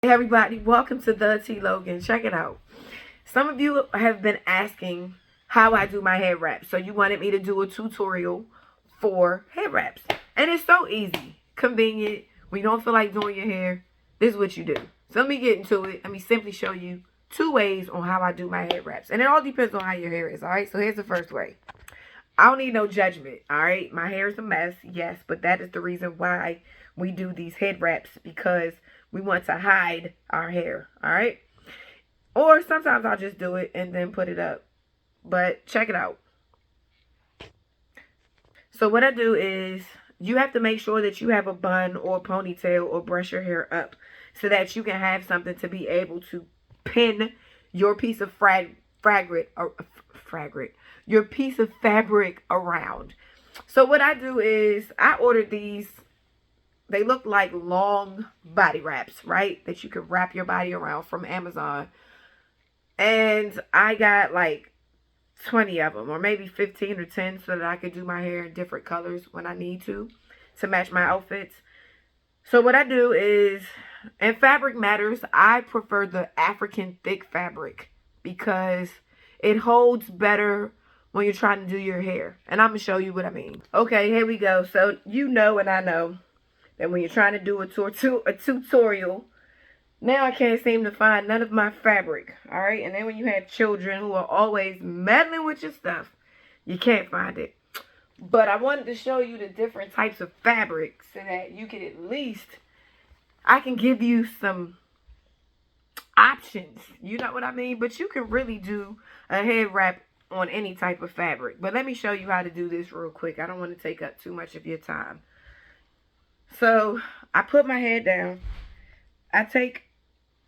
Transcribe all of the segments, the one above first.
Hey everybody, welcome to the T Logan. Check it out. Some of you have been asking how I do my head wraps. So you wanted me to do a tutorial for head wraps. And it's so easy, convenient. When you don't feel like doing your hair, this is what you do. So let me get into it. Let me simply show you 2 ways on how I do my head wraps. And it all depends on how your hair is, alright? So here's the first way. I don't need no judgment, alright? My hair is a mess, yes, but that is the reason why we do these head wraps, because we want to hide our hair, alright? Or sometimes I'll just do it and then put it up. But check it out. So what I do is, you have to make sure that you have a bun or a ponytail or brush your hair up so that you can have something to be able to pin your piece of your piece of fabric around. So what I do is, I ordered these. They look like long body wraps, right? That you can wrap your body around from Amazon. And I got like 20 of them, or maybe 15 or 10, so that I could do my hair in different colors when I need to match my outfits. So what I do is, and fabric matters, I prefer the African thick fabric because it holds better when you're trying to do your hair. And I'm going to show you what I mean. Okay, here we go. So you know and I know that when you're trying to do a tutorial, now I can't seem to find none of my fabric, alright? And then when you have children who are always meddling with your stuff, you can't find it. But I wanted to show you the different types of fabric so that you can at least, I can give you some options, you know what I mean? But you can really do a head wrap on any type of fabric. But let me show you how to do this real quick. I don't want to take up too much of your time. So I put my head down. I take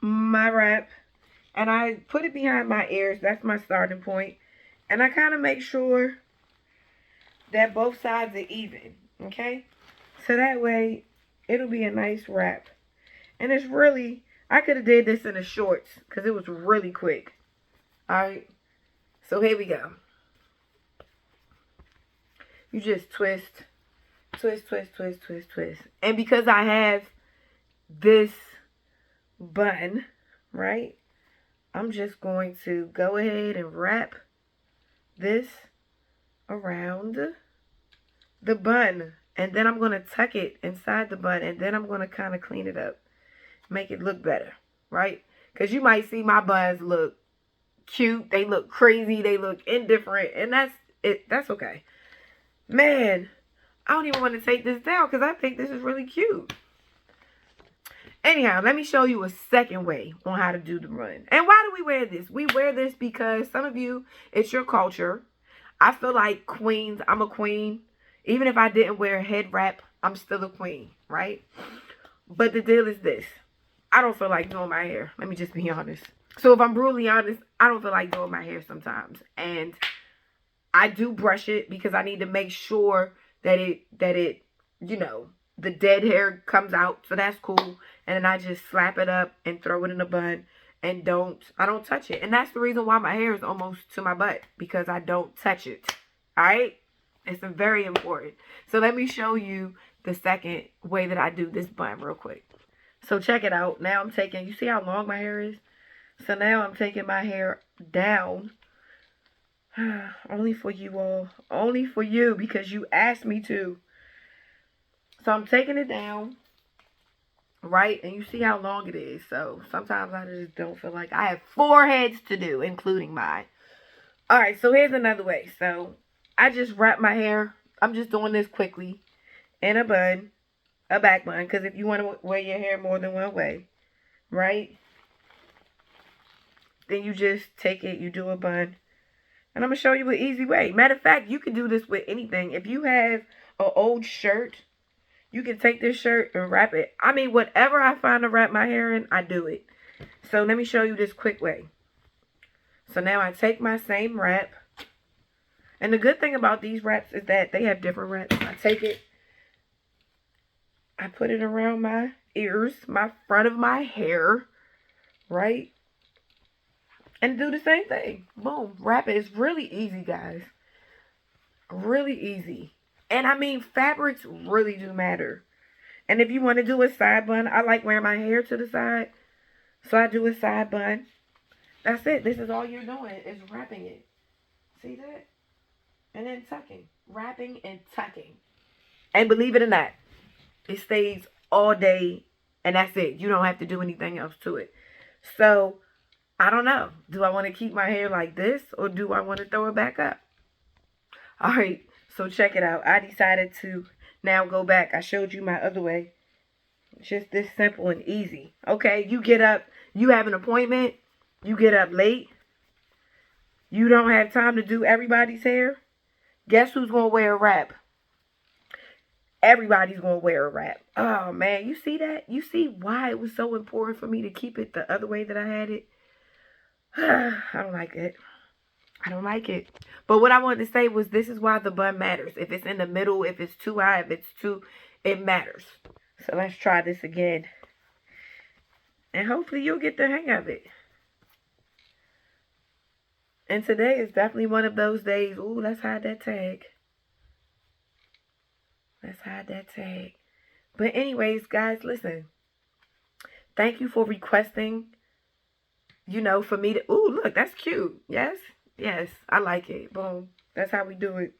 my wrap and I put it behind my ears. That's my starting point. And I kind of make sure that both sides are even. Okay? So that way it'll be a nice wrap. And it's really, I could have did this in the shorts because it was really quick. Alright? So here we go. You just twist. Twist, twist, twist, twist, twist. And because I have this bun, right, I'm just going to go ahead and wrap this around the bun. And then I'm going to tuck it inside the bun. And then I'm going to kind of clean it up. Make it look better, right? Because you might see my buns look cute. They look crazy. They look indifferent. And that's it. That's okay. Man, I don't even want to take this down because I think this is really cute. Anyhow, let me show you a second way on how to do the run. And why do we wear this? We wear this because some of you, it's your culture. I feel like queens, I'm a queen. Even if I didn't wear a head wrap, I'm still a queen, right? But the deal is this. I don't feel like doing my hair. Let me just be honest. So if I'm brutally honest, I don't feel like doing my hair sometimes. And I do brush it because I need to make sure that it, you know, the dead hair comes out. So that's cool. And then I just slap it up and throw it in a bun and I don't touch it. And that's the reason why my hair is almost to my butt, because I don't touch it. All right? It's very important. So let me show you the second way that I do this bun real quick. So check it out. Now I'm taking, you see how long my hair is? So now I'm taking my hair down. Only for you all. Only for you because you asked me to. So I'm taking it down. Right? And you see how long it is. So sometimes I just don't feel like I have 4 heads to do, including mine. Alright, so here's another way. So I just wrap my hair. I'm just doing this quickly. In a bun. A back bun. Because if you want to wear your hair more than one way. Right? Then you just take it. You do a bun. And I'm going to show you an easy way. Matter of fact, you can do this with anything. If you have an old shirt, you can take this shirt and wrap it. I mean, whatever I find to wrap my hair in, I do it. So let me show you this quick way. So now I take my same wrap. And the good thing about these wraps is that they have different wraps. I take it. I put it around my ears, my front of my hair. Right? And do the same thing. Boom. Wrap it. It's really easy, guys. Really easy. And I mean, fabrics really do matter. And if you want to do a side bun, I like wearing my hair to the side. So I do a side bun. That's it. This is all you're doing is wrapping it. See that? And then tucking. Wrapping and tucking. And believe it or not, it stays all day and that's it. You don't have to do anything else to it. So I don't know. Do I want to keep my hair like this or do I want to throw it back up? All right. So check it out. I decided to now go back. I showed you my other way. Just this simple and easy. Okay. You get up. You have an appointment. You get up late. You don't have time to do everybody's hair. Guess who's going to wear a wrap? Everybody's going to wear a wrap. Oh, man. You see that? You see why it was so important for me to keep it the other way that I had it? I don't like it. I don't like it. But what I wanted to say was this is why the bun matters. If it's in the middle, if it's too high, if it's too, it matters. So let's try this again. And hopefully you'll get the hang of it. And today is definitely one of those days. Ooh, let's hide that tag. Let's hide that tag. But anyways, guys, listen. Thank you for requesting, you know, for me to... Ooh, look, that's cute. Yes? Yes, I like it. Boom. That's how we do it.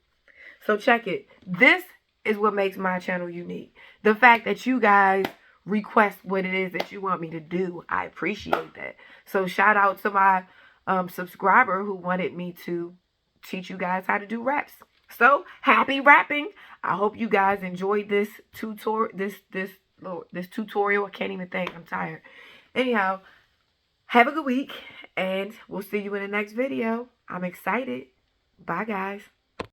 So check it. This is what makes my channel unique. The fact that you guys request what it is that you want me to do. I appreciate that. So shout out to my subscriber who wanted me to teach you guys how to do wraps. So happy wrapping. I hope you guys enjoyed this tutorial. This tutorial. I can't even think. I'm tired. Anyhow, have a good week and we'll see you in the next video. I'm excited. Bye, guys.